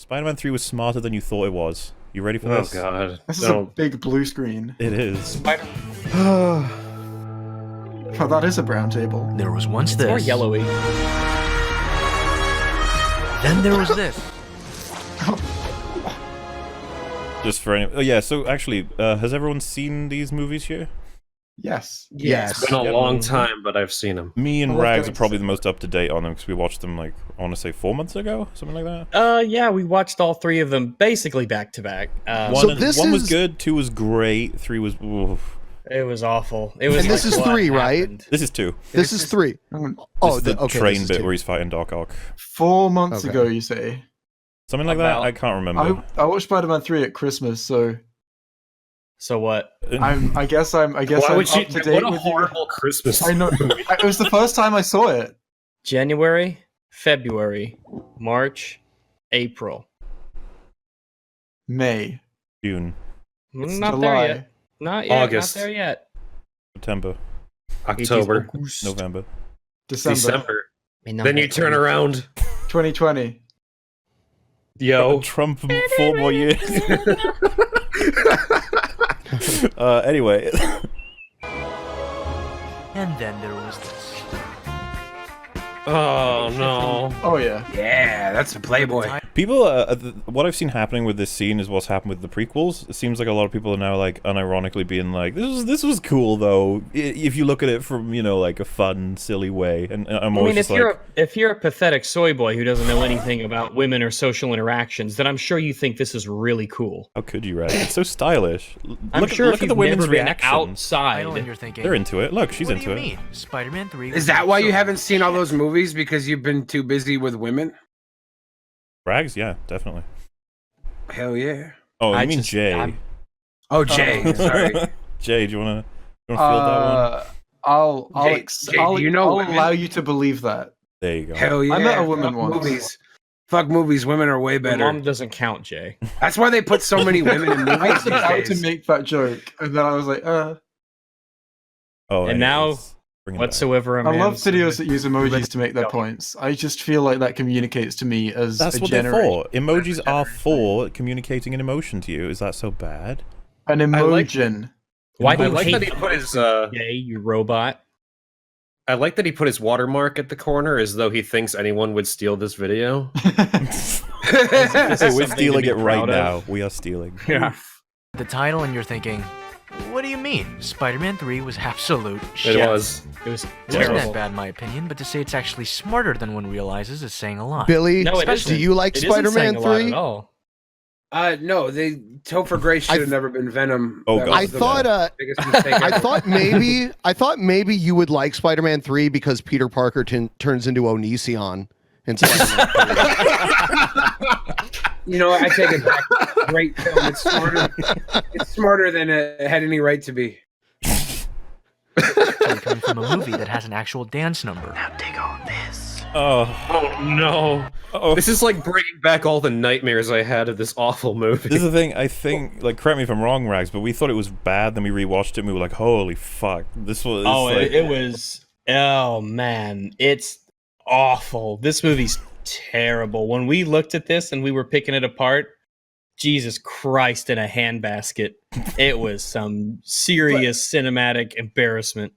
Spider-Man 3 was smarter than you thought it was. You ready for this? Oh god. This is a big blue screen. It is. Oh, that is a brown table. There was once It's this. more yellowy. Then there was this. Just for any. Oh yeah. So actually, has everyone seen these movies here? Yes. It's been a long time, but I've seen them. Me and I love Rags are going probably to- the most up to date on them because we watched them like I want to say 4 months ago, something like that. Yeah, we watched all three of them basically back to back. One was good, 2 was great, 3 was. Oof. It was awful. It was. And this like, is what 3, right? happened? This is 2. This is 3. Oh, Oh, This is the okay, train this is bit 2. where he's fighting Doc Ock. 4 months Okay. ago, you say? Something like that. I can't remember. I watched Spider-Man 3 at Christmas, so So what? I guess I'm Why up would you? to date What a with you. horrible Christmas. I know. It was the first time I saw it. January, February, March, April. May. June, It's Not July. there yet. Not yet. August. Not there yet. September, October, November. December. Then you turn around. 2020. Yo. Trump 4 more years. Anyway. And then there was this. Oh no. Oh yeah. Yeah, that's a Playboy. People, what I've seen happening with this scene is what's happened with the prequels. It seems like a lot of people are now like unironically being like, "This was cool though." If you look at it from like a fun, silly way, and I'm I always mean, just like, if you're a pathetic soy boy who doesn't know anything about women or social interactions, then I'm sure you think this is really cool. "How could you, right? It's so stylish." I'm Look sure at if the you've women's never been reactions. outside. Title and you're thinking, They're into it. Look, she's what into do you it. mean? Spider-Man 3 Is was that why you absolute. haven't seen all those movies? Because you've been too busy with women? Rags, yeah, definitely. Hell yeah. Oh, I you mean just- Jay? I'm- Oh, Jay. Sorry. Jay, do you wanna field that one? I'll Jay, do you know I'll women? allow you to believe that. There you go. Hell yeah. I met a woman Fuck once. Movies. Fuck movies. Women are way Your better. mom doesn't count, Jay. That's why they put so many women in I movies was these about to days. make that joke, and then I was like, Oh, And now, anyways, bring it back. Whatsoever a I man love is- videos that use emojis to make their points. I just feel like that communicates to me as That's a what they're generation. for. Emojis are for communicating an emotion to you. Is that so bad? An I like- emojin. Why do I you like hate that he put his Jay, you robot? I like that he put his watermark at the corner as though he thinks anyone would steal this video. Hey, we're something to stealing be it right proud now. of. We are stealing. Yeah. The title and you're thinking, what do you mean? Spider-Man 3 was absolute It shit. was. It was It wasn't terrible. that bad in my opinion, but to say it's actually smarter than one realizes is saying a lot. Billy, No, it do isn't. you like It isn't saying Spider-Man a lot 3? at all. No, Topher Grace should have never been Venom. Oh, That God. was I the thought biggest mistake I ever. thought maybe you would like Spider-Man 3 because Peter Parker turns into Onision in Spider-Man 3. You know, I take it back. Great film. It's smarter. It's smarter than it had any right to be. Especially coming from a movie that has an actual dance number. Oh, No. oh. This is like bringing back all the nightmares I had of this awful movie. This is the thing. I think, like, correct me if I'm wrong, Rags, but we thought it was bad. Then we rewatched it, and we were like, "Holy fuck!" This was. Oh, like, it was. Oh man, it's awful. This movie's terrible. When we looked at this and we were picking it apart, Jesus Christ, in a handbasket, it was some serious cinematic embarrassment.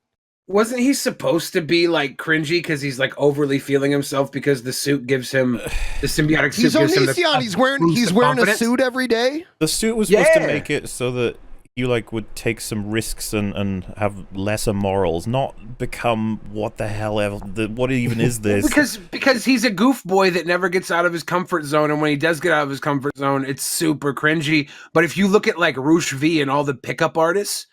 Wasn't he supposed to be like cringy because he's like overly feeling himself because the suit gives him the symbiotic suit He's gives him the Onision. He's wearing boost of a confidence? suit every day. The suit was supposed to Yeah. make it so that you like would take some risks and have lesser morals, not become what the hell ever. What even is this? because he's a goof boy that never gets out of his comfort zone, and when he does get out of his comfort zone, it's super cringy. But if you look at like Roosh V and all the pickup artists,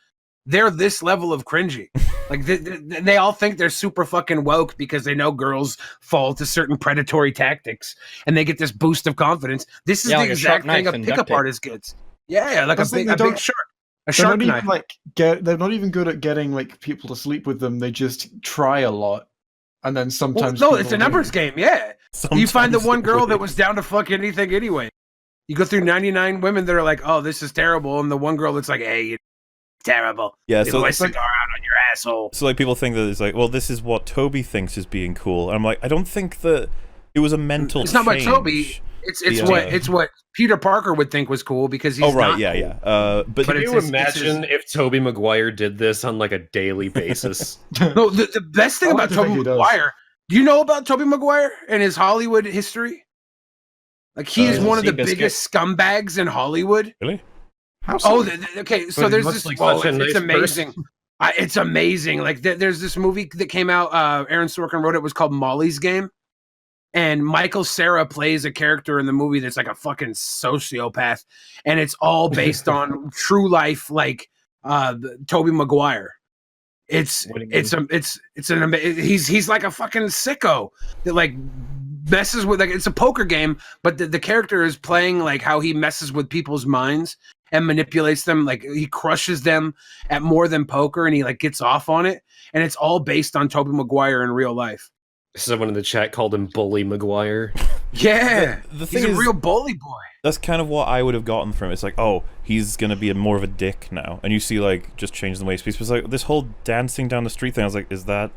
they're this level of cringy. Like they all think they're super fucking woke because they know girls fall to certain predatory tactics, and they get this boost of confidence. This is Yeah, the like a sharp exact thing knife a and pickup duct tape. artist gets. Yeah, like a That's the big, thing, a they big don't- shark. A They're shark not knife. even they're not even good at getting like people to sleep with them. They just try a lot, and then Well, sometimes no, people it's a do. numbers game. Yeah, you find the Sometimes one it girl that would. was down to fuck anything anyway. You go through 99 women that are like, "Oh, this is terrible," and the one girl that's like, "Hey, you're terrible." Yeah, Leave so my it's like, cigar out on your asshole. so like people think that it's like, well, this is what Toby thinks is being cool. And I'm like, I don't think that it was a mental. It's not about change. Toby. it's what Peter Parker would think was cool because he's Oh right, not yeah, cool. yeah. But Can it's you his- imagine if Tobey Maguire did this on like a daily basis? No, the best thing I about like to Tobey think he does. Maguire, do you know about Tobey Maguire and his Hollywood history? Like he is one of the Seabiscuit. biggest scumbags in Hollywood. really, How Oh, so? okay. So But he there's looks this. like Well, such a it's nice amazing. person. It's amazing. Like there's this movie that came out. Aaron Sorkin wrote it. It was called Molly's Game, and Michael Cera plays a character in the movie that's like a fucking sociopath, and it's all based on true life, like Tobey Maguire. It's What do you he's like a fucking sicko that like messes with, like, it's a poker game, but the character is playing like how he messes with people's minds and manipulates them. Like he crushes them at more than poker, and he like gets off on it, and it's all based on Tobey Maguire in real life. Someone in the chat called him Bully Maguire. Yeah, the he's thing a is, real bully boy. that's kind of what I would have gotten from it. It's like, oh, he's gonna be more of a dick now, and you see like just change the way he speaks. But it's like this whole dancing down the street thing. I was like, is that?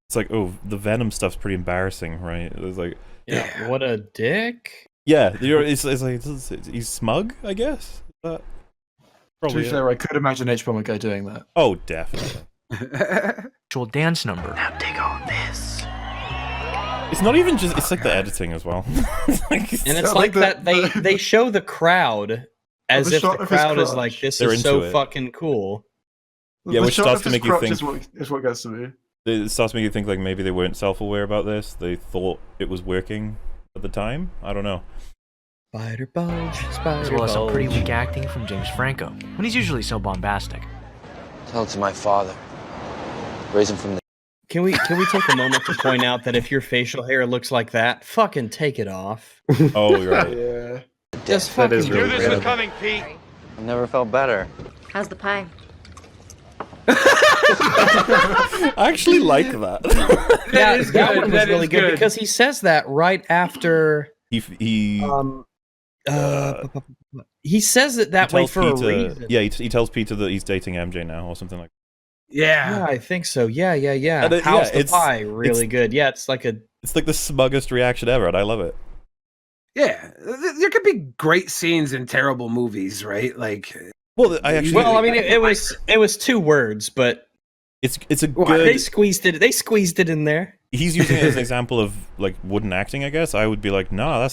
It's like, oh, the Venom stuff's pretty embarrassing, right? It's like, Yeah, what a dick. yeah, it's like he's smug, I guess. To Probably. be fair, I could imagine H. Bomber Guy doing that. Oh, definitely. Actual dance number. Now take on this. It's not even just. It's like the editing as well. It's like, And it's So, like like, that they show the crowd as the if the shot of his crowd is crotch. like, this They're is so into it. fucking cool. Yeah, The which shot starts of to his make you crotch think- is what gets to me. it starts making you think like maybe they weren't self-aware about this. They thought it was working at the time. I don't know. Spider bulge, spider As well as some pretty bulge. weak acting from James Franco, when he's usually so bombastic. Tell it to my father. Raise him from the. Can we take a moment to point out that if your facial hair looks like that, fucking take it off. Oh, you're right. Yeah. Just That fucking is really do this. bad. I've never felt better. How's the pie? I actually like that. Yeah, is that good. one was That really is good good. because he says that right after. he He says it that way tells for a Peter. reason. Yeah, he tells Peter that he's dating MJ now or something like. Yeah, Yeah. I think so. Yeah. And it- How's yeah, the it's- pie? Really good. Yeah, it's like a. It's like the smuggest reaction ever, and I love it. Yeah, there could be great scenes in terrible movies, right? Like, Well, I actually. Well, I mean, it was 2 words, but it's a Well, good. they squeezed it in there. He's using it as an example of like wooden acting. I guess I would be like, nah,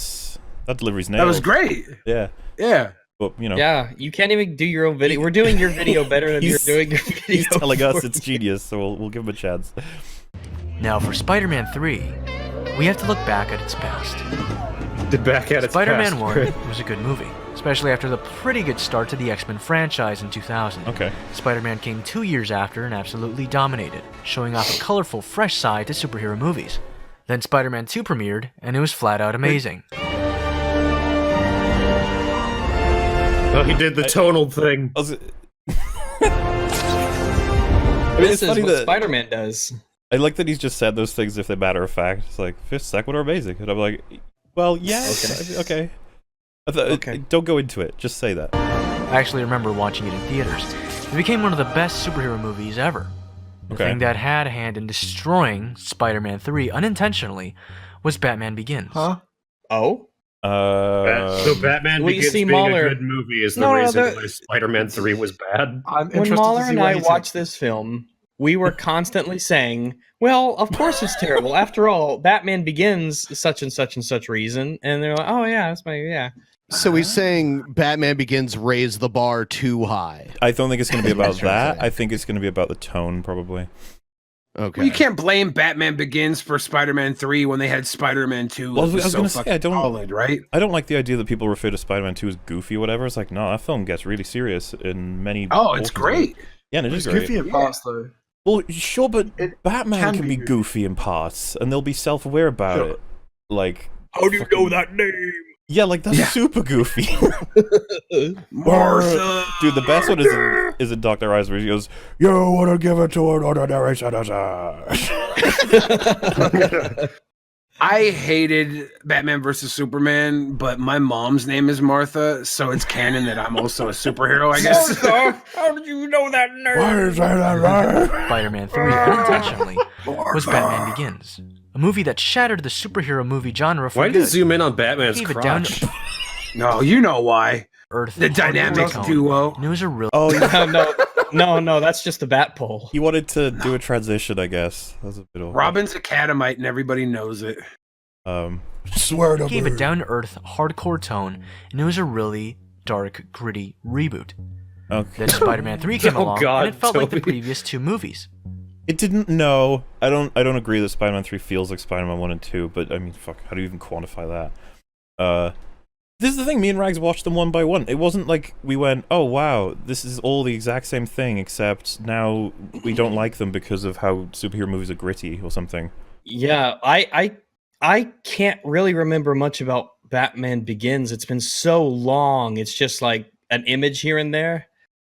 that delivery's nailed. that was great. Yeah, Yeah. but you know, Yeah, you can't even do your own video. We're doing your video better than you're He's- doing your video. he's telling us for it's you. genius, so we'll give him a chance. Now for Spider-Man 3, we have to look back at its past. The back at its Spider-Man past. 1 was a good movie, especially after the pretty good start to the X-Men franchise in 2000. Okay. Spider-Man came 2 years after and absolutely dominated, showing off a colorful, fresh side to superhero movies. Then Spider-Man 2 premiered, and it was flat out amazing. Oh, he did the tonal thing. I was- This is funny what that- Spider-Man does. I like that he's just said those things if they're matter of fact. It's like fifth, second, or amazing, and I'm like, well, yeah, okay. Okay. Don't go into it. Just say that. I actually remember watching it in theaters. It became one of the best superhero movies ever. The Okay. thing that had a hand in destroying Spider-Man 3 unintentionally was Batman Begins. Huh? Oh? So Batman Well, you Begins see being Mahler- a good movie is the No, reason the- why Spider-Man 3 was bad. I'm When interested Mahler to see and where I he watched takes this film, we were constantly saying, well, of course it's terrible. After all, Batman Begins such and such reason. And they're like, oh, yeah, that's my, yeah. So he's saying Batman Begins raised the bar too high. I don't think it's going to be about That's what I'm that. saying. I think it's going to be about the tone, probably. Okay. Well, you can't blame Batman Begins for Spider-Man 3 when they had Spider-Man 2. Well, that I was so gonna say, fucking I don't- solid, right? I don't like the idea that people refer to Spider-Man 2 as goofy or whatever. It's like, no, that film gets really serious in many. Oh, it's portions of it. great. Yeah, and it It's is great. goofy in parts, though. Well, sure, but It Batman can can be be goofy in parts, and they'll be self-aware about Sure. it. Like, How do you know that name? yeah, like that's Yeah. super goofy. Martha. Dude, the best one is in Dr. Eyes where he goes, "You wanna give it to an ordinary citizen." I hated Batman versus Superman, but my mom's name is Martha, so it's canon that I'm also a superhero, I guess. How did you know that name? Why is that right? Spider-Man 3 unintentionally was Batman Begins. a movie that shattered the superhero movie genre for Why good. did you zoom in on Batman's Gave it down crotch? to No, you know why. Earth. The dynamic duo. And it was a real. Oh, No, that's just the bat pole. he wanted to do a transition, I guess. That's a bit of Robin's a catamite and everybody knows it. Swear to Gave a down-to-earth, hardcore tone, and it was a really dark, gritty reboot. Okay. Then Spider-Man 3 came Oh, along, God, and it felt like the Toby. previous two movies. It didn't. No, I don't agree that Spider-Man 3 feels like Spider-Man 1 and 2. But I mean, fuck, how do you even quantify that? This is the thing. Me and Rags watched them one by one. It wasn't like we went, "Oh wow, this is all the exact same thing," except now we don't like them because of how superhero movies are gritty or something. Yeah, I can't really remember much about Batman Begins. It's been so long. It's just like an image here and there.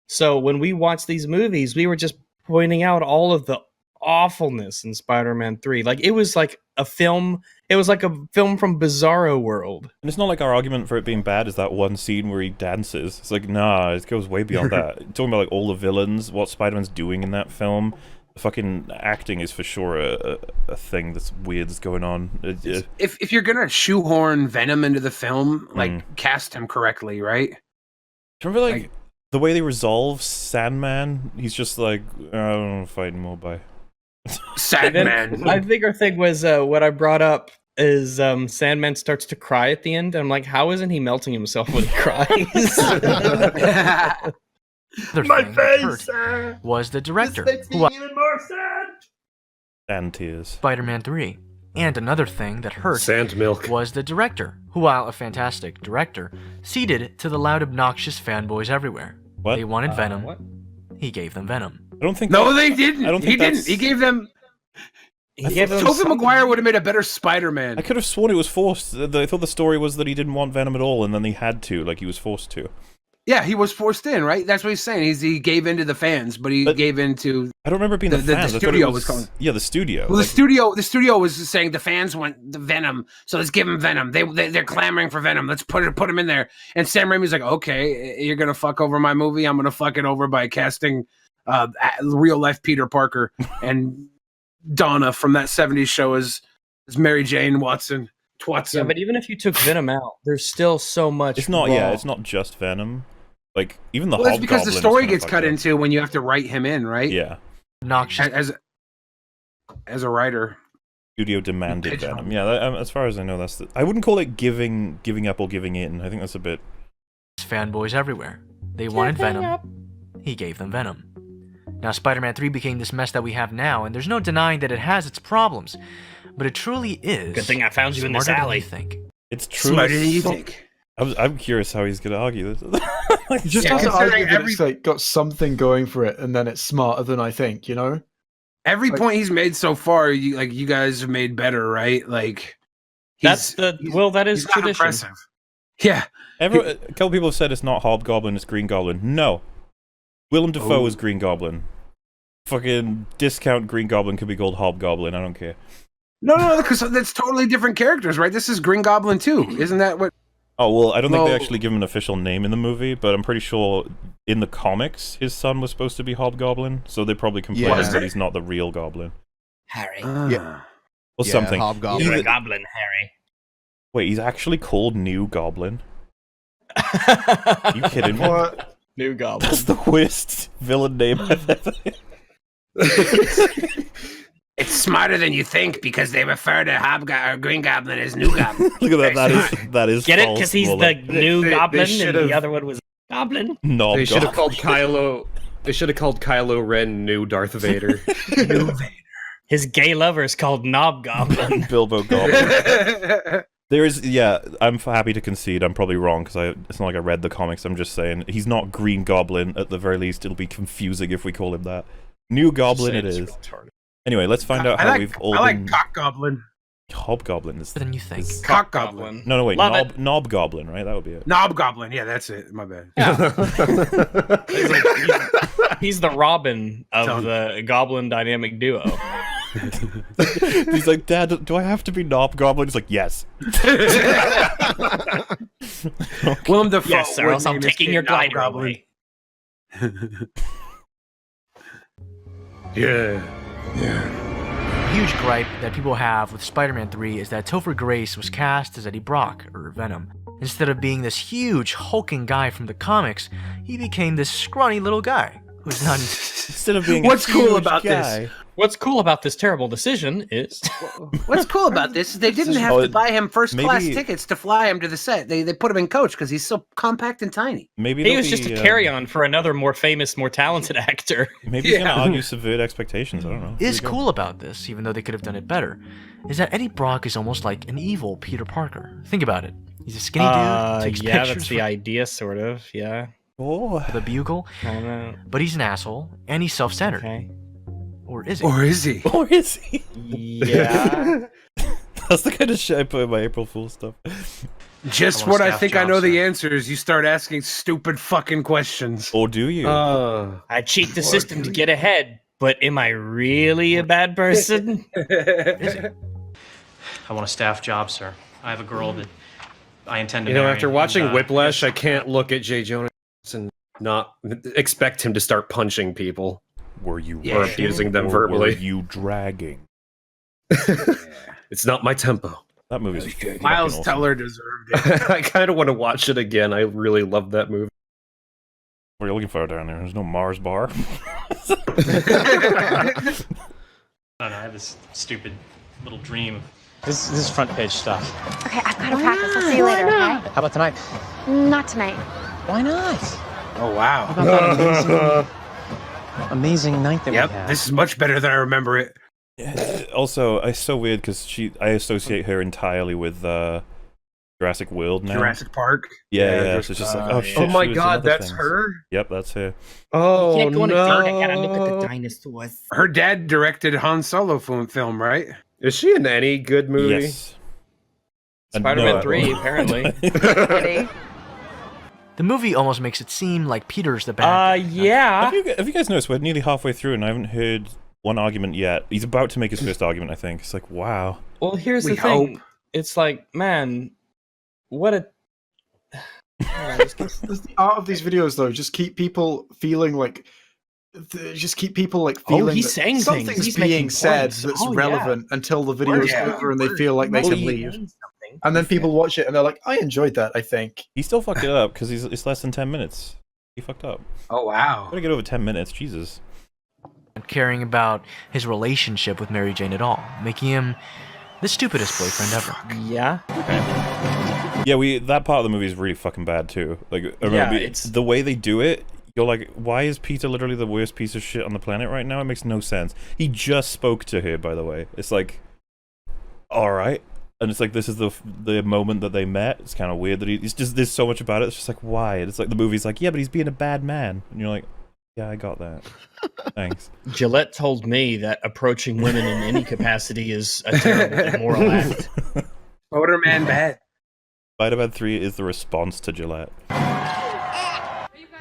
So when we watched these movies, we were just pointing out all of the awfulness in Spider-Man 3. Like it was like a film. It was like a film from Bizarro World. And it's not like our argument for it being bad is that one scene where he dances. It's like, nah, it goes way beyond that. Talking about like all the villains, what Spider-Man's doing in that film, the fucking acting is for sure a thing that's weird that's going on. If you're gonna shoehorn Venom into the film, like cast him correctly, right? Do you remember like the way they resolve Sandman? He's just like, I don't want to fight anymore, bye. Sandman. My bigger thing was what I brought up is Sandman starts to cry at the end. And I'm like, how isn't he melting himself when he cries? My face was the director, who And tears. Spider-Man 3. And another thing that hurt Sand milk. was the director, who, while a fantastic director, ceded to the loud, obnoxious fanboys everywhere. What? They wanted Venom. What? He gave them Venom. I don't think. No, they didn't. I don't think he didn't. that's- He gave them. He gave them Tobey some- Maguire would have made a better Spider-Man. I could have sworn it was forced. I thought the story was that he didn't want Venom at all, and then he had to, like he was forced to. Yeah, he was forced in, right? That's what he's saying. He gave in to the fans, but he gave in to. I don't remember it being the The fans. I thought studio it was calling. Yeah, the studio. Well, Like, the studio was saying the fans want the Venom, so let's give him Venom. They're clamoring for Venom. Let's put him in there. And Sam Raimi's like, okay, you're gonna fuck over my movie. I'm gonna fuck it over by casting real life Peter Parker and Donna from that '70s show as Mary Jane Watson. Yeah, but even if you took Venom out, there's still so much. it's not. raw. Yeah, it's not just Venom. Like even the Well, that's because the Hobgoblin is story kinda gets fucked cut up. into when you have to write him in, right? Yeah, Obnoxious. As a writer. studio demanded Pigeon. Venom. Yeah, as far as I know, that's. I wouldn't call it giving up or giving in. I think that's a bit. Fanboys everywhere. They wanted Venom. He gave them Venom. Now, Spider-Man 3 became this mess that we have now, and there's no denying that it has its problems. But it truly is. Good thing I found you in this smarter than alley. you think. It's true. Smarter than you think. I'm curious how he's gonna argue this. You just Yeah, have to considering argue that it's like got something going for it, and then it's smarter than I think. You know? Every Like- point he's made so far, you guys have made better, right? Like That is he's not tradition. impressive. Yeah, A couple people have said it's not Hobgoblin, it's Green Goblin. No, Willem Dafoe is Green Goblin. Fucking discount Green Goblin could be called Hobgoblin. I don't care. no, because that's totally different characters, right? This is Green Goblin too, isn't that what? Oh well, I don't think they No. actually give him an official name in the movie, but I'm pretty sure in the comics his son was supposed to be Hobgoblin, so they probably complain Yeah. that he's not the real Goblin Harry. Yeah. or Yeah, something. Hobgoblin. You're a goblin, Harry. Wait, he's actually called New Goblin? You kidding me? What? New goblin. That's the worst villain name I've ever. It's smarter than you think because they refer to Green Goblin as New Goblin. Look at that. That is Get it? false, Because he's more the like new they goblin, and should've- the other one was goblin. Knob They should have Goblin. called Kylo. They should have called Kylo Ren New Darth Vader. His gay lover is called Knob Goblin. Bilbo Goblin. There is, yeah, I'm happy to concede. I'm probably wrong because it's not like I read the comics. I'm just saying he's not Green Goblin. At the very least, it'll be confusing if we call him that. New Goblin it is. Anyway, let's find out how we've all I like been. Cock Goblin. Hobgoblin is. Than you think. Cock Goblin. No, wait, Love Knob Goblin, right? That would be it. Knob Goblin. Yeah, that's it. My bad. He's the Robin of Done. the Goblin dynamic duo. He's like, Dad, do I have to be Knob Goblin? He's like, yes. Willem Dafoe. Yes, or would else I'm name his taking kid your Knob glider Goblin. away. yeah. huge gripe that people have with Spider-Man 3 is that Topher Grace was cast as Eddie Brock, or Venom. Instead of being this huge, hulking guy from the comics, he became this scrawny little guy who's not... Instead of being What's a cool huge about guy, this? What's cool about this terrible decision is What's cool about this is they didn't have to buy him first class maybe- tickets to fly him to the set. They put him in coach because he's so compact and tiny. maybe he they'll was just be, a carry-on for another more famous, more talented actor. Maybe he's gonna Yeah. argue subvert expectations. I don't know. is cool about this, even though they could have done it better, is that Eddie Brock is almost like an evil Peter Parker. Think about it. He's a skinny dude, takes yeah, pictures that's the idea, sort of. Yeah, Oh, with a bugle, I don't know. but he's an asshole, and he's self-centered. Okay. Or is he? Or is he? or is he? Yeah. That's the kind of shit I put in my April Fool's stuff. Just I want a what I staff think I job, know the sir. answers. You start asking stupid fucking questions. Or do you? I cheat the system to get ahead, but am I really a bad person? I want a staff job, sir. I have a girl that I intend to You know, marry, after watching and, Whiplash, I can't look at Jay Jonas and not expect him to start punching people. Were you Yeah. Or abusing them or verbally. Were you dragging? It's not my tempo. That movie's fucking Miles awesome. Teller deserved it. I kind of want to watch it again. I really love that movie. What are you looking for down there? There's no Mars bar. I don't know, I have this stupid little dream. This is front page stuff. Okay, I've got to practice. I'll see you later, okay? How about tonight? Not tonight. Why not? Oh, wow. How about that amazing night that we Yep, had? this is much better than I remember it. Also, it's so weird because I associate her entirely with Jurassic World now. Jurassic Park. Yeah. So it's just like, oh shit. Oh my she was in god, other that's things. her? Yep, that's her. Oh Can't go in a no. garden. I gotta look at the dinosaurs. Her dad directed Han Solo film, right? Is she in any good movie? Yes. Spider-Man No, 3, apparently. The movie almost makes it seem like Peter's the bad guy. Yeah. Have you guys noticed we're nearly halfway through and I haven't heard one argument yet? He's about to make his first argument, I think. It's like, wow. Well, here's We the thing. hope. It's like, man, what a... That's the art of these videos, though. Just keep people feeling like. Just keep people like feeling. he's that saying things. something's He's being making said points. that's Oh, yeah. relevant until the video's Yeah. over and they feel like they Well, can he- leave. And then people watch it and they're like, "I enjoyed that." I think. He still fucked it up because it's less than 10 minutes. He fucked up. Oh, wow. Gotta get over 10 minutes, Jesus. Caring about his relationship with Mary Jane at all, making him the stupidest boyfriend ever. Yeah. Yeah, that part of the movie is really fucking bad too. Like, I remember it's- the way they do it. You're like, why is Peter literally the worst piece of shit on the planet right now? It makes no sense. He just spoke to her, by the way. It's like, all right, and it's like this is the moment that they met. It's kind of weird that it's just there's so much about it. It's just like why? And it's like the movie's like, yeah, but he's being a bad man, and you're like, yeah, I got that. Thanks. Gillette told me that approaching women in any capacity is a terrible immoral act. Motorman bad. Spider-Man 3 is the response to Gillette.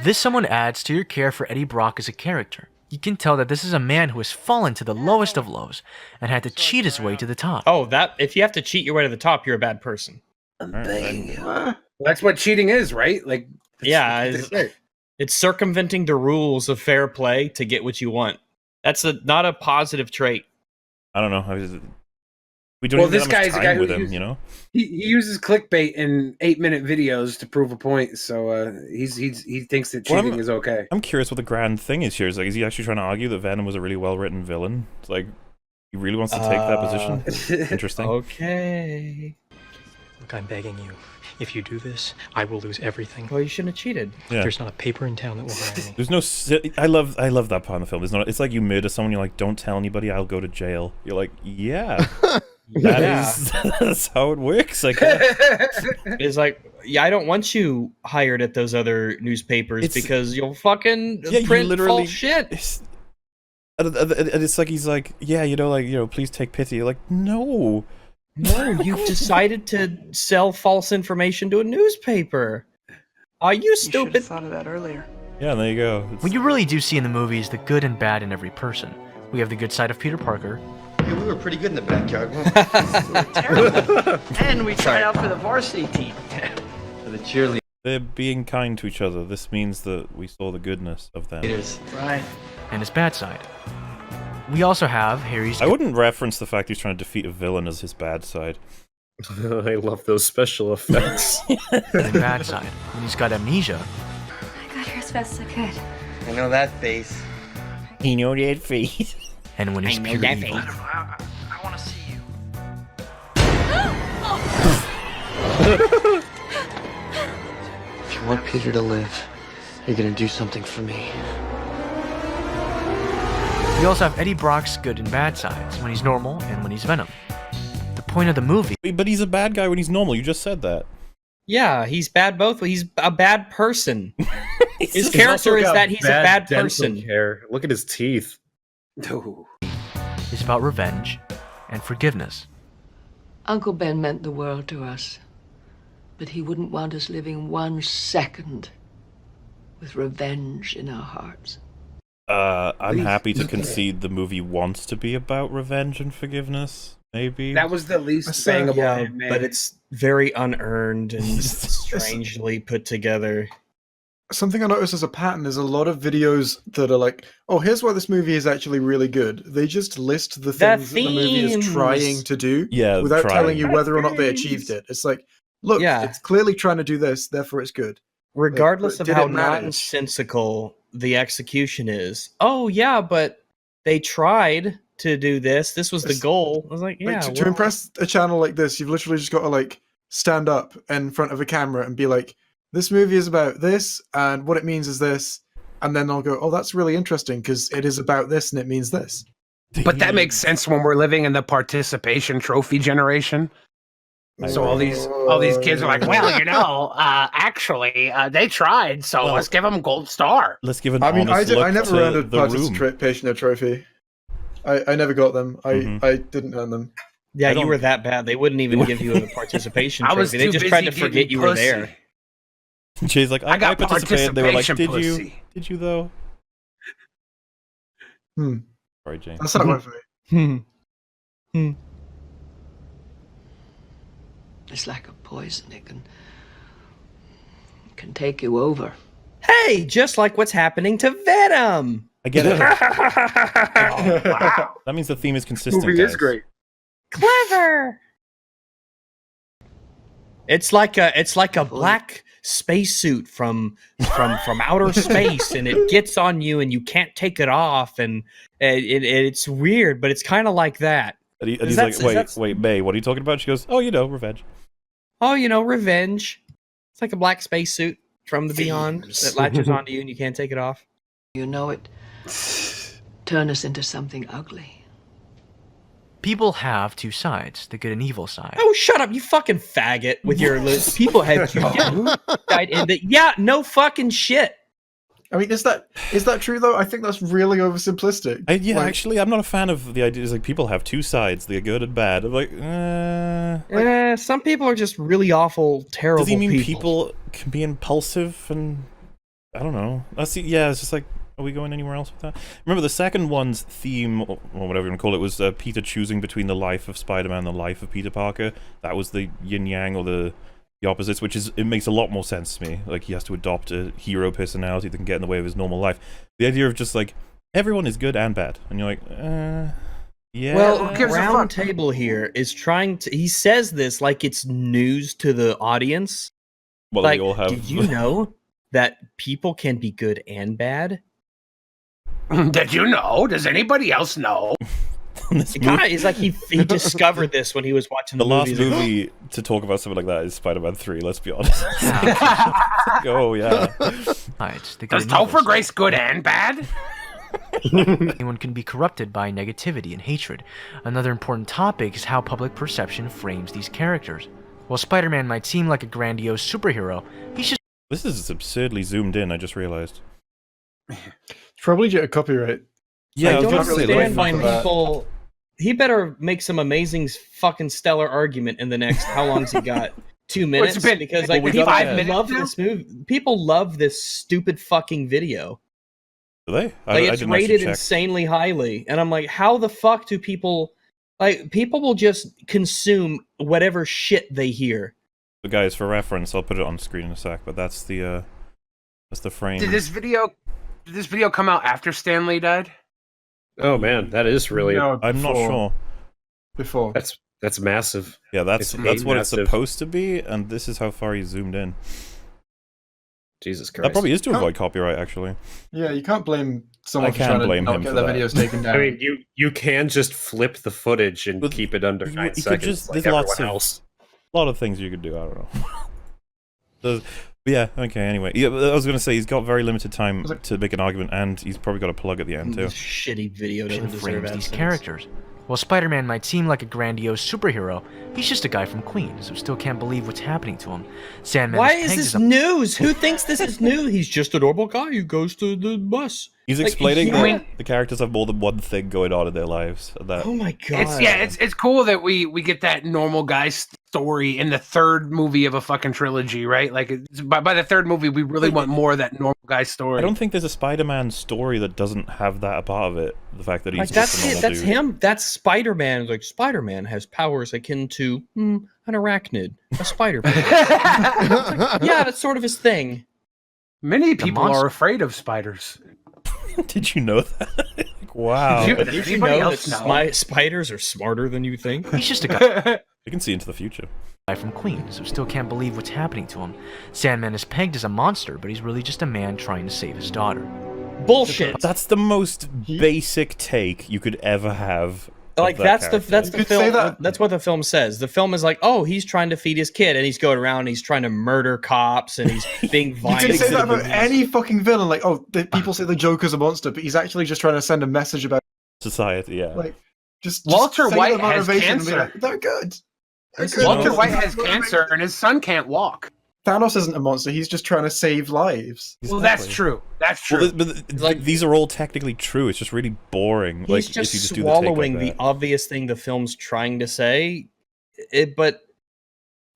This someone adds to your care for Eddie Brock as a character. You can tell that this is a man who has fallen to the lowest of lows and had to cheat his way to the top. Oh, that if you have to cheat your way to the top, you're a bad person. Well, that's what cheating is, right? Like, Yeah, that's what they say. it's circumventing the rules of fair play to get what you want. That's not a positive trait. I don't know. We don't Well, even this have that much guy's a time guy who with him, uses- you know. He uses clickbait in 8-minute videos to prove a point. So he thinks that Well, cheating is okay. I'm curious what the grand thing is here. Is like, is he actually trying to argue that Venom was a really well-written villain? It's like, he really wants to take that position. Interesting. Okay. Look, I'm begging you. If you do this, I will lose everything. Well, you shouldn't have cheated. Yeah. There's not a paper in town that will hire me. There's no. I love that part of the film. There's not. It's like you murder someone. You're like, don't tell anybody. I'll go to jail. You're like, yeah. That's how it works. Like, It's like, yeah, I don't want you hired at those other newspapers because you'll fucking you print literally- false shit. and it's like he's like, yeah, please take pity. You're like, no. No, you've decided to sell false information to a newspaper. Are you stupid? have thought of that earlier. Yeah, there you go. What you really do see in the movie is the good and bad in every person. We have the good side of Peter Parker. Yeah, we were pretty good in the backyard. Terrible. And we tried out for the varsity team. For the cheerleaders. They're being kind to each other. This means that we saw the goodness of them. Right. And his bad side. We also have Harry's I wouldn't reference the fact he's trying to defeat a villain as his bad side. I love those special effects. good and bad side. When he's got amnesia, I got here as fast as I could. I know that face. You know that face. and when he's I know pure that evil. face. I want to see you. If you want Peter to live, you're gonna do something for me. We also have Eddie Brock's good and bad sides, when he's normal and when he's Venom. The point of the movie... Wait, but he's a bad guy when he's normal, you just said that. Yeah, he's bad both. He's a bad person. His character is that he's a bad person. Hair. Look at his teeth. is about revenge and forgiveness. Uncle Ben meant the world to us, but he wouldn't want us living 1 second with revenge in our hearts. I'm happy to concede the movie wants to be about revenge and forgiveness, maybe. That was the least thing about it, man. But it's very unearned and strangely put together. Something I noticed as a pattern is a lot of videos that are like, oh, here's why this movie is actually really good. They just list the things that the movie is trying to do without telling you whether or not they achieved it. It's like, look, it's clearly trying to do this, therefore it's good. Regardless Like, of how did it manage? nonsensical the execution is. Oh, yeah, but they tried to do this. This was the goal. I was like, yeah. Like, to impress a channel like this, you've literally just got to like stand up in front of a camera and be like, this movie is about this, and what it means is this, and then I'll go, oh, that's really interesting because it is about this and it means this. But that makes sense when we're living in the participation trophy generation. So all these kids are like, well, you know, actually, they tried, so let's give them gold star. Let's give an I mean, I look never to earned a the room. participation trophy. I never got them. I didn't earn them. Yeah, you were that bad. They wouldn't even give you a participation trophy. They just tried to forget you were there. Jay's like, I got participated. They were like, did you? pussy. Did you though? Sorry, Jay. That's not right for me. It's like a poison. It can take you over. Hey, just like what's happening to Venom. I get it. Wow. That means the theme is consistent. Movie is great. Clever. It's like a black spacesuit from outer space, and it gets on you, and you can't take it off, and it's weird, but it's kind of like that. And he's like, wait, May, what are you talking about? She goes, oh, you know, revenge. Oh, you know, revenge. It's like a black spacesuit from the beyond that latches onto you, and you can't take it off. You know it. Turn us into something ugly. People have two sides, the good and evil side. Oh, shut up, you fucking faggot with your list. People have two side and no fucking shit. I mean, is that true though? I think that's really oversimplistic. Actually, I'm not a fan of the idea. It's like people have two sides, the good and bad. I'm like, some people are just really awful, terrible. Does he mean people can be impulsive and I don't know? It's just like, are we going anywhere else with that? Remember, the second one's theme, or whatever you want to call it, was Peter choosing between the life of Spider-Man and the life of Peter Parker. That was the yin-yang, or the opposites, it makes a lot more sense to me. Like, he has to adopt a hero personality that can get in the way of his normal life. The idea of just, like, everyone is good and bad. And you're like, yeah. Well, Browntable here is trying to... He says this like it's news to the audience. Well, like, we all have... did you know that people can be good and bad? Did you know? Does anybody else know? It kind of is like he discovered this when he was watching the last movie to talk about something like that is Spider-Man 3, let's be honest. Oh, yeah. Does Topher Grace good and bad? Anyone can be corrupted by negativity and hatred. Another important topic is how public perception frames these characters. While Spider-Man might seem like a grandiose superhero, he's just... This is absurdly zoomed in, I just realized. Probably get a copyright. Yeah, I don't understand why people... He better make some amazing fucking stellar argument in the next... How long's he got? 2 minutes? Because like people love this movie. People love this stupid fucking video. Do they? Like, it's rated insanely highly. And I'm like, how the fuck do people... Like, people will just consume whatever shit they hear. So guys, for reference, I'll put it on screen in a sec, but that's the frame. Did this video come out after Stan Lee died? Oh man, that is really. No, I'm not sure. Before. That's massive. Yeah, that's what massive. it's supposed to be, and this is how far he zoomed in. Jesus Christ. That probably is to avoid copyright, actually. Yeah, you can't blame someone I for can't trying blame to him not for get their that. videos taken down. I mean, you can just flip the footage and keep it under 9 seconds, like there's everyone else. A lot of things you could do. I don't know. Yeah. Okay. Anyway, yeah. I was going to say he's got very limited time to make an argument, and he's probably got a plug at the end too. This shitty video doesn't deserve these characters. While Spider-Man might seem like a grandiose superhero, he's just a guy from Queens who still can't believe what's happening to him. Sandman Why is this news? Who thinks this is new? He's just a normal guy who goes to the bus. He's explaining that the characters have more than one thing going on in their lives. That oh my god! It's cool that we get that normal guy story in the third movie of a fucking trilogy, right? Like by the third movie, we really want more of that normal guy story. I don't think there's a Spider-Man story that doesn't have that a part of it. The fact that he's that's just a normal That's dude. him. That's Spider-Man. Like Spider-Man has powers akin to an arachnid, a spider. Yeah, that's sort of his thing. Many people are afraid of spiders. Did you know that? Like, wow. Did you know that spiders are smarter than you think? He's just a guy. You can see into the future. Guy from Queens who still can't believe what's happening to him. Sandman is pegged as a monster, but he's really just a man trying to save his daughter. Bullshit. That's the most basic take you could ever have. Like that's the film. That's what the film says. The film is like, oh, he's trying to feed his kid, and he's going around, and he's trying to murder cops, and he's being violent. You can say that about any fucking villain. Like, oh, people say the Joker's a monster, but he's actually just trying to send a message about society. Yeah. Like, just Walter say White the has motivation and be cancer. like, they're good. Walter White has cancer, and his son can't walk. Thanos isn't a monster. He's just trying to save lives. Well, that's true. That's true. Well, like these are all technically true. It's just really boring. He's like just if you just swallowing do the, take like the obvious thing the film's trying to say. But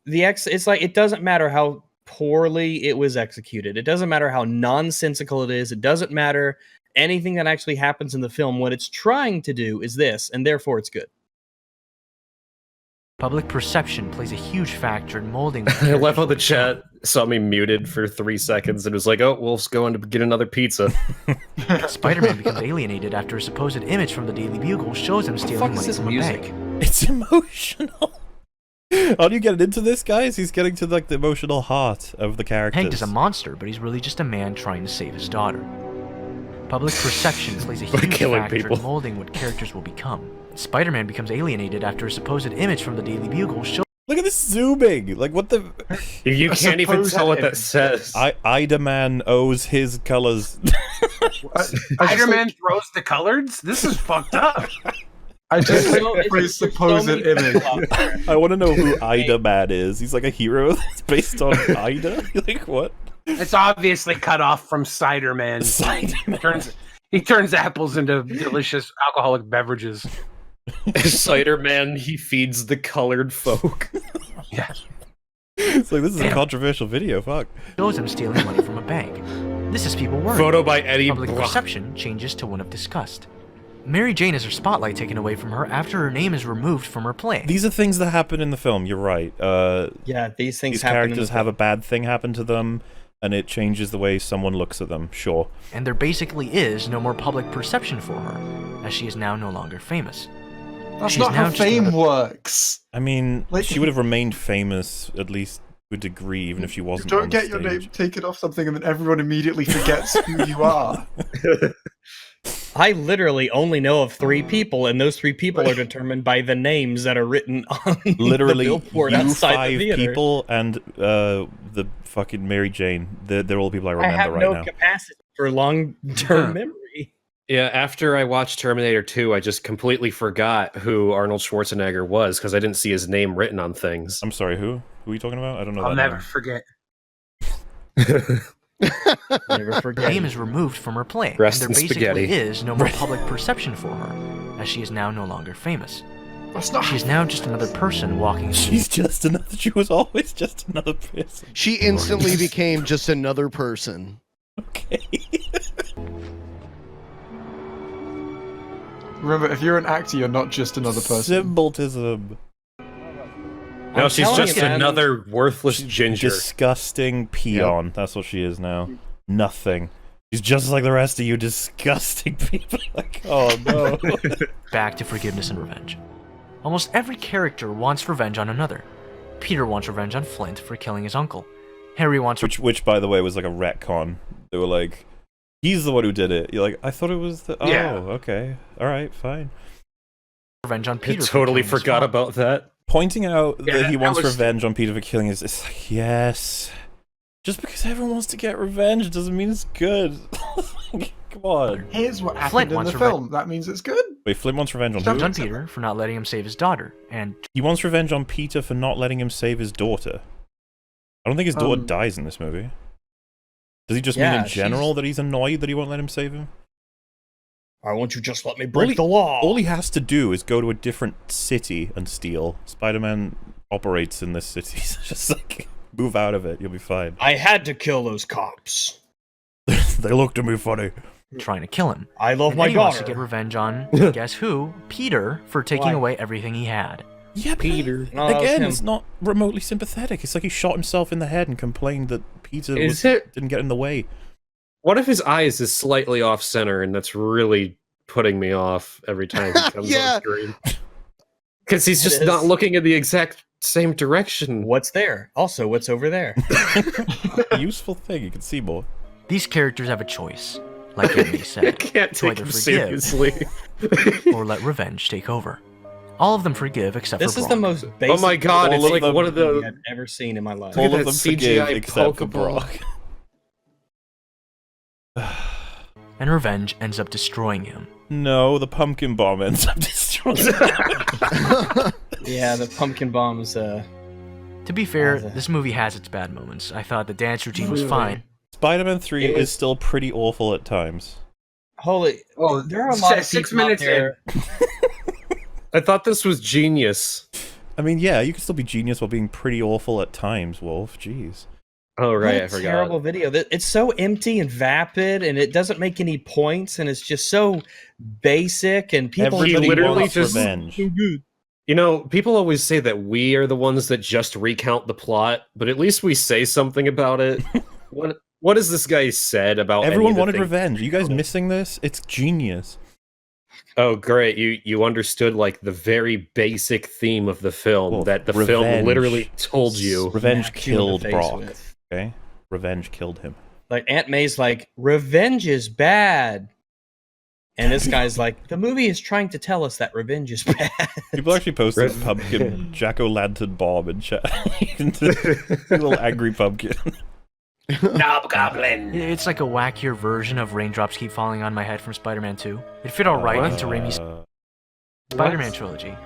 it's like it doesn't matter how poorly it was executed. It doesn't matter how nonsensical it is. It doesn't matter anything that actually happens in the film. What it's trying to do is this, and therefore it's good. Public perception plays a huge factor in molding. I love how the chat saw me muted for 3 seconds and was like, oh, we'll just go in to get another pizza. Spider-Man becomes alienated after a supposed image from the Daily Bugle shows him stealing money from a bank. It's emotional. Aren't you getting into this, guys? He's getting to like the emotional heart of the characters. Hank is a monster, but he's really just a man trying to save his daughter. Public perception plays a huge factor in molding what characters will become. Spider-Man becomes alienated after a supposed image from the Daily Bugle shows. Look at this zooming! Like, what the... You can't even tell what that says. Ida-Man owes his colors. Spider-Man throws the colors? This is fucked up. I just like for his supposed image. I want to know who Ida-Man is. He's like a hero that's based on Ida? Like, what? It's obviously cut off from Cider-Man. He turns apples into delicious alcoholic beverages. Cider-Man, he feeds the colored folk. Yeah. It's like, this is a controversial video, fuck. Shows him stealing money from a bank. This is people worried. Photo by Eddie Public perception changes to one of disgust. Mary Jane has her spotlight taken away from her after her name is removed from her play. These are things that happen in the film, you're right. Yeah, these things these happen characters have a bad thing happen to them, and it changes the way someone looks at them, sure. And there basically is no more public perception for her, as she is now no longer famous. That's not how fame works. I mean, Like, she would have remained famous, at least to a degree, even if she wasn't Don't on get stage. your name taken off something and then everyone immediately forgets who you are. I literally only know of 3 people, and those 3 people are determined by the names that are written on Literally, the billboard you outside 5 the theater. people and the fucking Mary Jane. They're all the people I remember have right no now. capacity for long-term memory. Yeah, after I watched Terminator 2, I just completely forgot who Arnold Schwarzenegger was because I didn't see his name written on things. I'm sorry, who? Who are you talking about? I don't know I'll that never name. forget. Never forget. Name is removed from her play, Rest and in there basically spaghetti. is no more public perception for her, as she is now no longer famous. That's not. She is now just another person walking. She's just another. She was always just another person. She instantly became just another person. Okay. Remember, if you're an actor, you're not just another person. Symbolism. No, she's telling just you, man. another worthless ginger. Disgusting peon. That's what she is now. Nothing. He's just like the rest of you disgusting people. Like, oh no. Back to forgiveness and revenge. Almost every character wants revenge on another. Peter wants revenge on Flint for killing his uncle. Harry wants which by the way was like a retcon. They were like, he's the one who did it. You're like, I thought it was the okay. Alright, fine. Revenge on Peter. I totally forgot about that. Pointing out that he wants revenge on Peter for killing his, it's like, yes. Just because everyone wants to get revenge doesn't mean it's good. Come on. Here's what happened in the film. That means it's good. Wait, Flint wants revenge on who? On Peter for not letting him save his daughter, and he wants revenge on Peter for not letting him save his daughter. I don't think his daughter dies in this movie. Does he just mean in general that he's annoyed that he won't let him save him? Why won't you just let me break the law? All he has to do is go to a different city and steal. Spider-Man operates in this city. Just like, move out of it. You'll be fine. I had to kill those cops. They looked at me funny. Trying to kill him. I love my daughter. He wants to get revenge on, guess who? Peter, for taking away everything he had. Yeah, Peter. Again, it's not remotely sympathetic. It's like he shot himself in the head and complained that Peter didn't get in the way. What if his eyes is slightly off center, and that's really putting me off every time he comes on screen? Because he's just not looking in the exact same direction. What's there? Also, what's over there? Useful thing. You can see more. These characters have a choice, like Anthony said. I can't take him seriously. Or let revenge take over. All of them forgive except for Brock. This is the most basic. Oh my god, it's like one of the I've ever seen in my life. All of them forgive except for Brock. And revenge ends up destroying him. No, the pumpkin bomb ends up destroying him. Yeah, the pumpkin bombs. To be fair, this movie has its bad moments. I thought the dance routine was fine. Spider-Man 3 is still pretty awful at times. Holy! Oh, there are a lot of 6 people minutes out there. I thought this was genius. I mean, yeah, you can still be genius while being pretty awful at times, Wolf. Jeez. Oh, right, I What a forgot. terrible video. It's so empty and vapid, and it doesn't make any points, and it's just so basic, and people Everybody literally wants just revenge. You know, people always say that we are the ones that just recount the plot, but at least we say something about it. What has this guy said about Everyone any of the wanted things? revenge. Are you guys missing this? It's genius. Oh, great. You understood, like, the very basic theme of the film, Well, that the revenge. film literally told you. Revenge Smack you in the killed face Brock. with. Okay? Revenge killed him. Like Aunt May's like, revenge is bad. And this guy's like, the movie is trying to tell us that revenge is bad. People actually posted pumpkin jack-o'-lantern bomb in chat. Little angry pumpkin. Knob-goblin. It's like a wackier version of Raindrops Keep Falling on My Head from Spider-Man 2. It fit alright into Raimi's Spider-Man trilogy.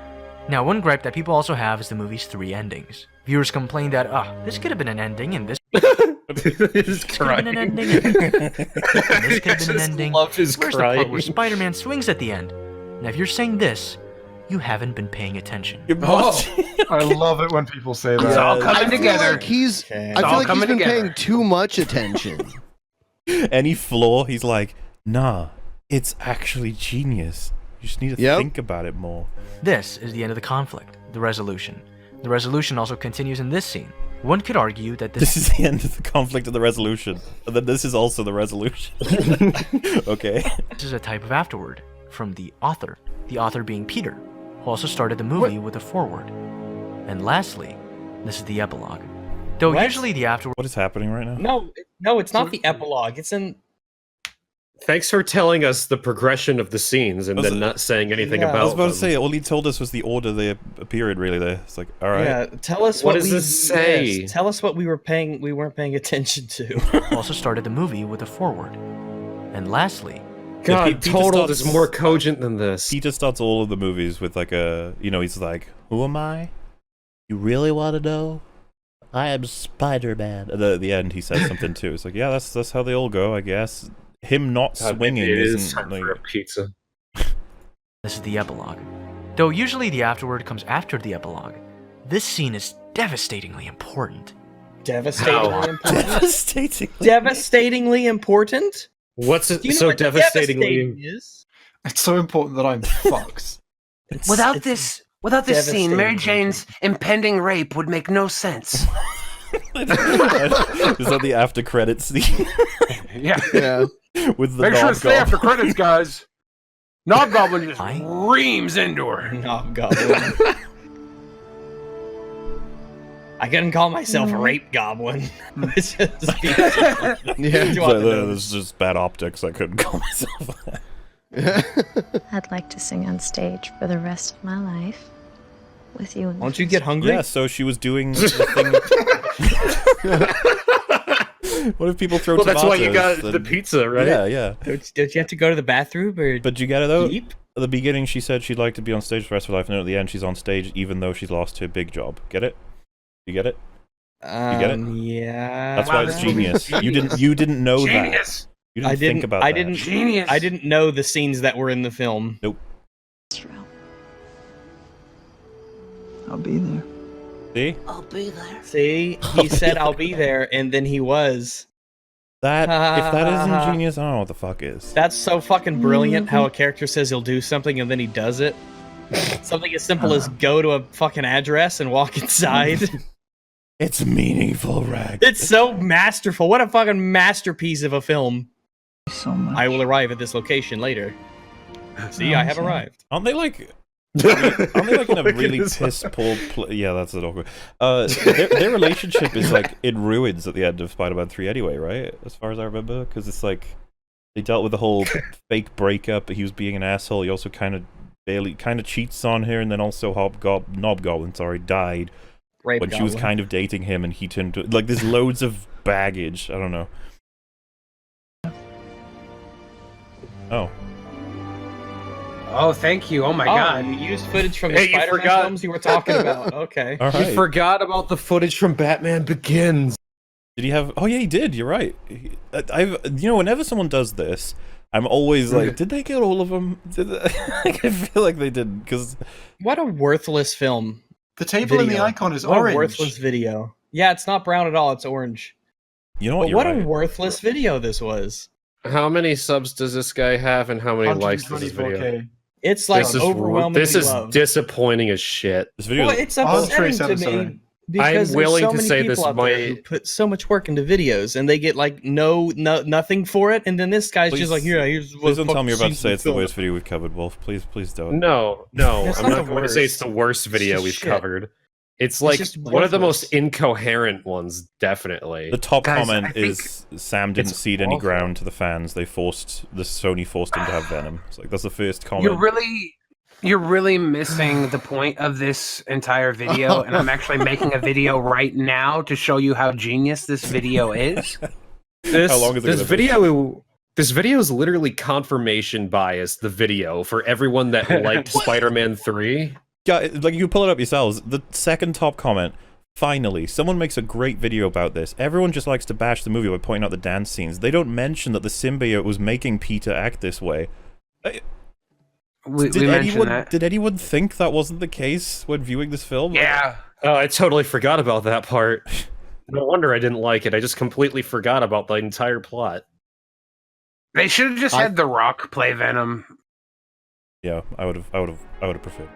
Now, one gripe that people also have is the movie's 3 endings. Viewers complain that, this could have been an ending, and this could have been an ending, and this could have been an ending. Love his Where's the part where Spider-Man swings at the end? Now, if you're saying this, you haven't been paying attention. I love it when people say that. It's all coming together. Like he's been paying too much attention. Any flaw, he's like, nah, it's actually genius. You just need to think about it more. This is the end of the conflict, the resolution. The resolution also continues in this scene. One could argue that this is the end of the conflict and the resolution. And then this is also the resolution. Okay. This is a type of afterword from the author being Peter, who also started the movie with a foreword. And lastly, this is the epilogue. Though usually the afterword... What is happening right now? No, it's not the epilogue. It's in... Thanks for telling us the progression of the scenes and then not saying anything about them. I was about to say, all he told us was the order they appeared really there. It's like, alright. Yeah, tell us what does this say? Yes, tell us what we weren't paying attention to. Also started the movie with a foreword. And lastly... God, Total is more cogent than this. Peter starts all of the movies with like a, he's like, who am I? You really want to know? I am Spider-Man. At the end, he says something too. It's like, yeah, that's how they all go, I guess. Him not swinging isn't time for a pizza. This is the epilogue. Though usually the afterword comes after the epilogue, this scene is devastatingly important. Devastatingly important? Devastatingly important? What's it Do you know so what devastatingly? is? It's so important that I'm fucked. Without this scene, Mary Jane's impending rape would make no sense. Is that the after credits scene? Yeah. With the Make sure to stay after Knob-Goblin. credits, guys. Knob-Goblin just reams into her. Knob-Goblin. I couldn't call myself a rape goblin. It's just, Yeah. There's just bad optics. I couldn't call myself that. I'd like to sing on stage for the rest of my life with you. Won't you get hungry? Yeah, so she was doing the thing. What if people throw tomatoes? That's why you got the pizza, right? Yeah. Don't you have to go to the bathroom? But you get it, though? Keep? At the beginning, she said she'd like to be on stage for the rest of her life, and then at the end, she's on stage even though she's lost her big job. Get it? You get it? You get it? Yeah. That's why it's genius. You didn't know that. You didn't think about that. Genius. I didn't know the scenes that were in the film. Nope. I'll be there. See? I'll be there. See? He said I'll be there, and then he was. That, if that isn't genius, I don't know what the fuck is. That's so fucking brilliant how a character says he'll do something and then he does it. Something as simple as go to a fucking address and walk inside. It's meaningful, Rag. It's so masterful. What a fucking masterpiece of a film. So much. I will arrive at this location later. See, I have arrived. Aren't they like in a really piss poor yeah, that's an awkward. Their relationship is like in ruins at the end of Spider-Man 3 anyway, right? As far as I remember, because it's like they dealt with the whole fake breakup. He was being an asshole. He also kind of cheats on her, and then also Knob-Goblin, died Rape when Goblin. she was kind of dating him, and he turned to, like, there's loads of baggage. I don't know. Oh. Oh, thank you. Oh my god. You used footage from the Spider-Man films you were talking about. Okay. All right. You forgot about the footage from Batman Begins. Did he have? Oh yeah, he did. You're right. Whenever someone does this, I'm always like, did they get all of them? I feel like they didn't, because what a worthless film. The table in the icon is orange. What a worthless video. Yeah, it's not brown at all. It's orange. You know what? But what a worthless video this was. How many subs does this guy have, and how many likes does this video? It's like overwhelmingly This is loved. disappointing as shit. This video. Well, it's upsetting to me because I'm willing there's so to many say people this out there who put so much work into videos, and they get like nothing for it, and then this guy's just like, here's. Please don't tell me you're about to say it's the worst video we've covered, Wolf. Please don't. No, It's I'm not not the going to say it's the worst video just we've shit. covered. It's like just one of the worthless. most incoherent ones, definitely. The top Guys, comment I think is Sam didn't it's cede any awful. ground to the fans. Sony forced him to have Venom. It's like, that's the first comment. You're really missing the point of this entire video, and I'm actually making a video right now to show you how genius this video is. How long is it This gonna be? This video is literally confirmation bias. The video for everyone that liked Spider-Man 3. Yeah, like, you pull it up yourselves. The second top comment. Finally, someone makes a great video about this. Everyone just likes to bash the movie by pointing out the dance scenes. They don't mention that the symbiote was making Peter act this way. Did anyone think that wasn't the case when viewing this film? Yeah. Oh, I totally forgot about that part. No wonder I didn't like it. I just completely forgot about the entire plot. They should have just had The Rock play Venom. Yeah, I would have preferred.